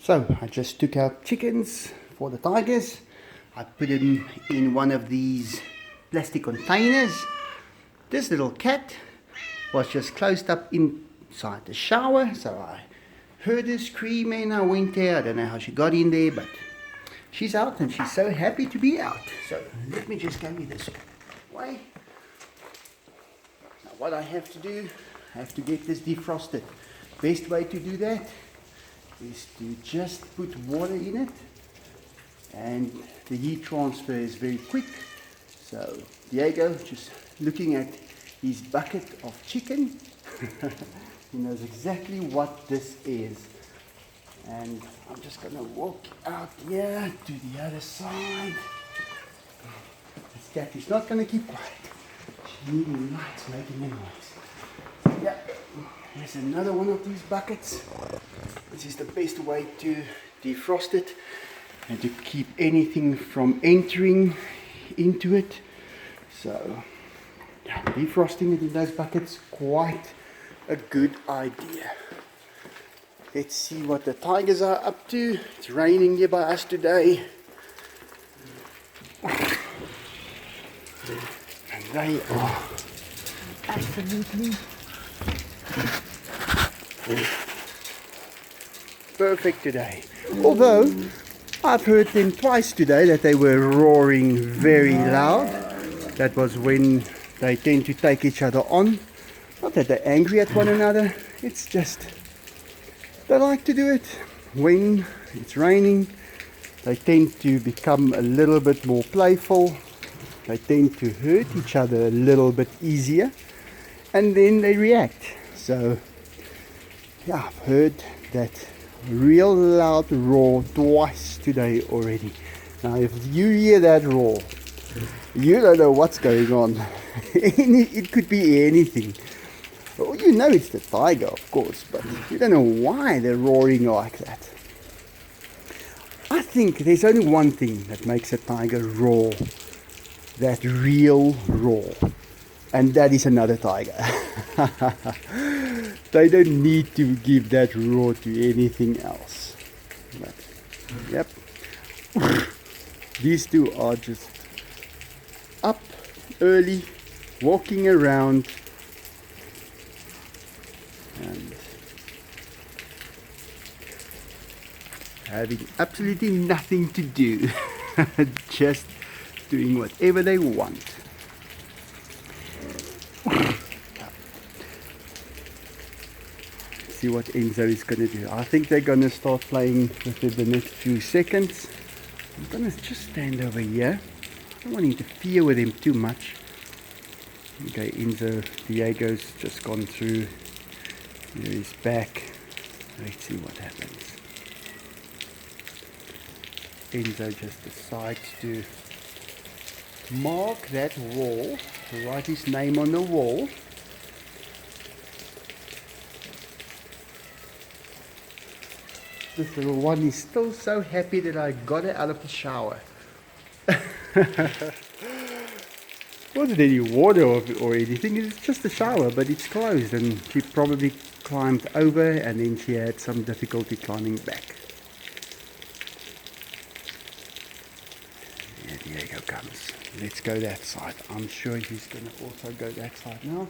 So I just took out chickens for the tigers. I put them in one of these plastic containers. This little cat was just closed up inside the shower, so I heard her scream and I went there. I don't know how she got in there, but she's out and she's so happy to be out. So let me just go this way. Now what I have to do, I have to get this defrosted. Best way to do that is to just put water in it, and the heat transfer is very quick. So Diego just looking at his bucket of chicken. He knows exactly what this is, and I'm just gonna walk out here to the other side. This cat is not gonna keep quiet. She needing lights, making a noise. Yeah, here's another one of these buckets. This is the best way to defrost it and to keep anything from entering into it. So yeah, defrosting it in those buckets, quite a good idea. Let's see what the tigers are up to. It's raining here by us today. And they are absolutely perfect today. Although I've heard them twice today that they were roaring very loud. That was when they tend to take each other on. Not that they're angry at one another, it's just they like to do it when it's raining. They tend to become a little bit more playful. They tend to hurt each other a little bit easier, and then they react. So yeah, I've heard that real loud roar twice today already. Now if you hear that roar, you don't know what's going on. It could be anything. Well, you know it's the tiger, of course, but you don't know why they're roaring like that. I think there's only one thing that makes a tiger roar, that real roar, and that is another tiger. They don't need to give that roar to anything else. But, yep. These two are just up early, walking around, and having absolutely nothing to do. Just doing whatever they want. See what Enzo is going to do. I think they're going to start playing within the next few seconds. I'm going to just stand over here. I don't want to interfere with him too much. Okay, Enzo, Diego's just gone through. Here he's back. Let's see what happens. Enzo just decides to mark that wall, write his name on the wall. This little one is still so happy that I got her out of the shower. Wasn't any water or anything, it's just a shower, but it's closed, and she probably climbed over and then she had some difficulty climbing back. Here Diego comes. Let's go that side. I'm sure he's going to also go that side now.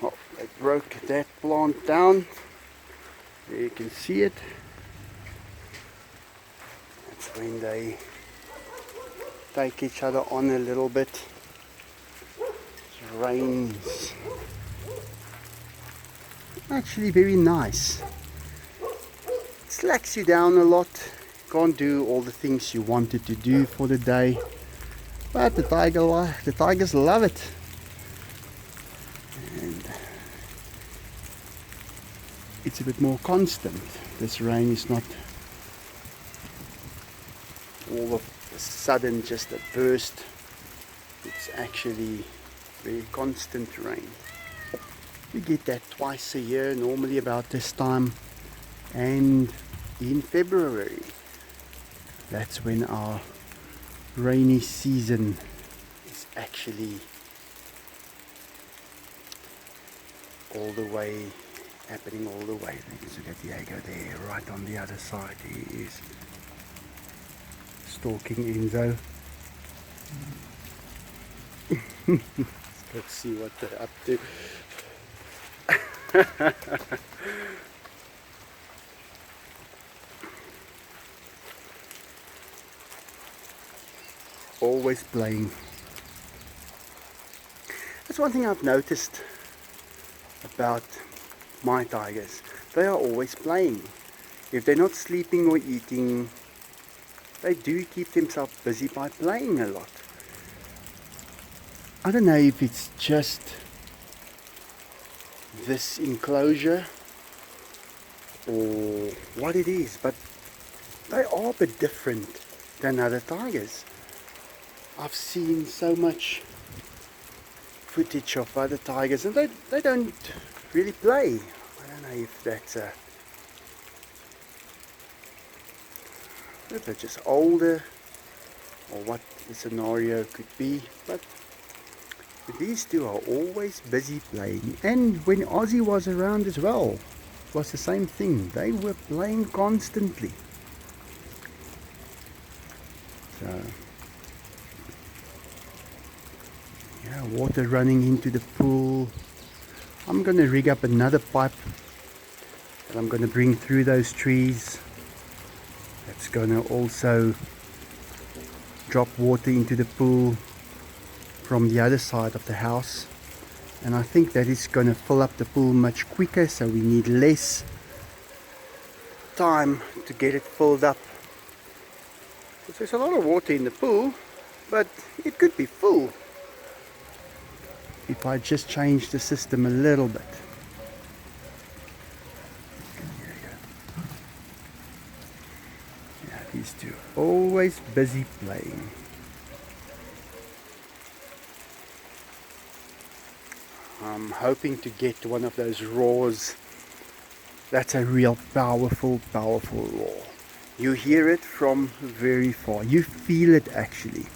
Oh, they broke that plant down. There you can see it. That's when they take each other on a little bit. It rains. Actually very nice. It slacks you down a lot. Can't do all the things you wanted to do for the day. But the tigers love it. And it's a bit more constant. This rain is not all of a sudden just a burst. It's actually very constant rain. We get that twice a year, normally about this time, and in February. That's when our rainy season is actually all the way happening all the way. Let's look at Diego there, right on the other side. He is stalking Enzo. Let's see what they're up to. Always playing. That's one thing I've noticed about my tigers. They are always playing. If they're not sleeping or eating, they do keep themselves busy by playing a lot. I don't know if it's just this enclosure or what it is, but they are a bit different than other tigers. I've seen so much footage of other tigers and they don't really play. I don't know if that's if they're just older or what the scenario could be, but these two are always busy playing. And when Ozzy was around as well, it was the same thing. They were playing constantly. So yeah, water running into the pool. I'm going to rig up another pipe that I'm going to bring through those trees. That's going to also drop water into the pool from the other side of the house, and I think that is going to fill up the pool much quicker, so we need less time to get it filled up. Because there's a lot of water in the pool, but it could be full if I just change the system a little bit. There you go. Yeah, these two always busy playing. I'm hoping to get one of those roars. That's a real powerful roar. You hear it from very far. You feel it actually.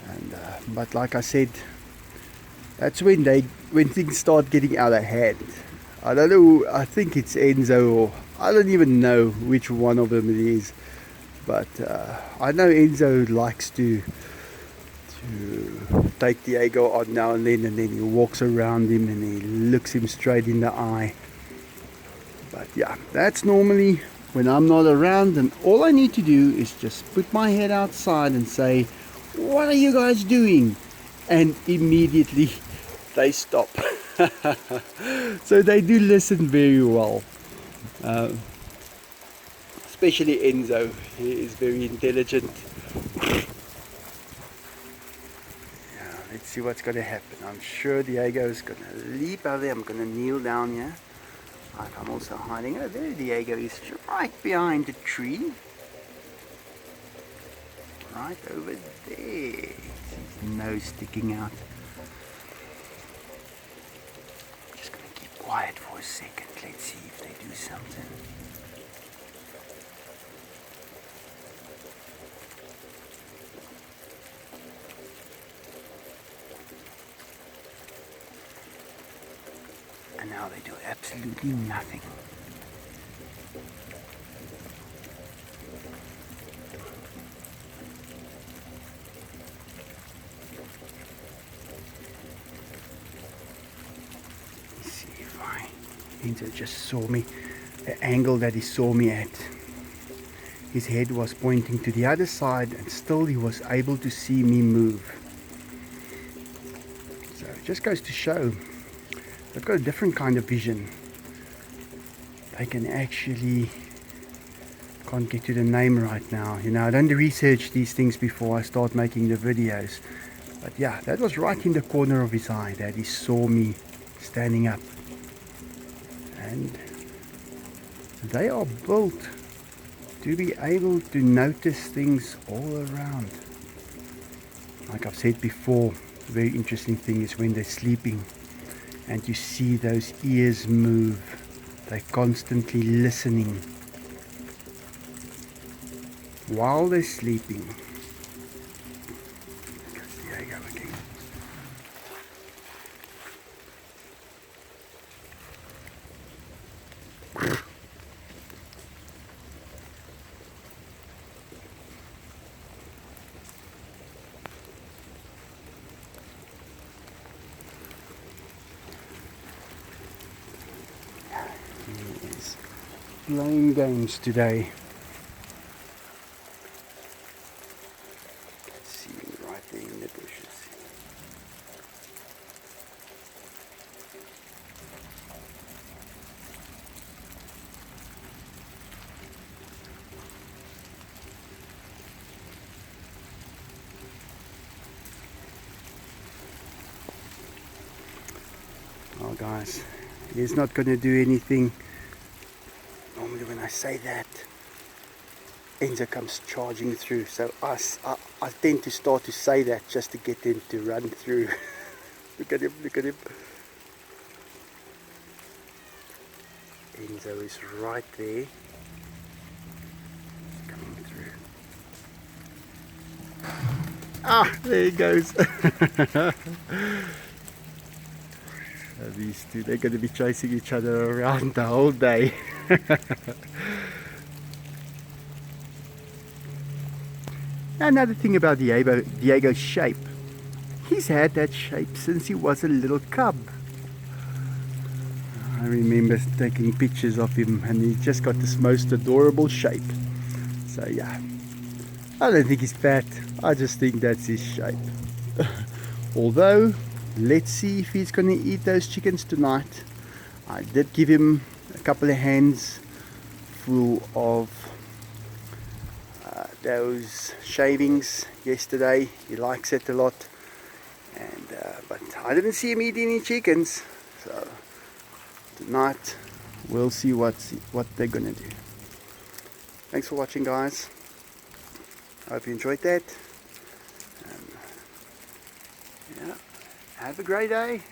And but like I said, that's when things start getting out of hand. I don't know. I think it's Enzo, or I don't even know which one of them it is. But I know Enzo likes to take Diego on now and then he walks around him and he looks him straight in the eye. But yeah, that's normally when I'm not around, and all I need to do is just put my head outside and say, "What are you guys doing?" And immediately they stop. So they do listen very well, especially Enzo. He is very intelligent. Let's see what's going to happen. I'm sure Diego is going to leap out there. I'm going to kneel down here. Like I'm also hiding. Oh, there Diego is, right behind the tree. Right over there. His nose sticking out. I'm just going to keep quiet for a second. Let's see if they do something. And now they do absolutely nothing. Let's see if Enzo just saw me. The angle that he saw me at. His head was pointing to the other side and still he was able to see me move. So it just goes to show they've got a different kind of vision. They can actually, can't get to the name right now. You know, I don't research these things before I start making the videos. But yeah, that was right in the corner of his eye that he saw me standing up. And they are built to be able to notice things all around. Like I've said before, a very interesting thing is when they're sleeping and you see those ears move. They're constantly listening while they're sleeping. There you go again. Yes. Playing games today. See him right there in the bushes. Oh guys, he's not going to do anything. Normally when I say that, Enzo comes charging through, so I tend to start to say that just to get him to run through. Look at him, look at him. Enzo is right there. Coming through. Ah, there he goes. These two, they're going to be chasing each other around the whole day. Another thing about Diego's shape, he's had that shape since he was a little cub. I remember taking pictures of him and he just got this most adorable shape. So yeah, I don't think he's fat, I just think that's his shape. Although, let's see if he's going to eat those chickens tonight. I did give him a couple of hands full of those shavings yesterday. He likes it a lot, and but I didn't see him eat any chickens. So tonight we'll see what they're going to do. Thanks for watching, guys. I hope you enjoyed that. Yeah. Have a great day.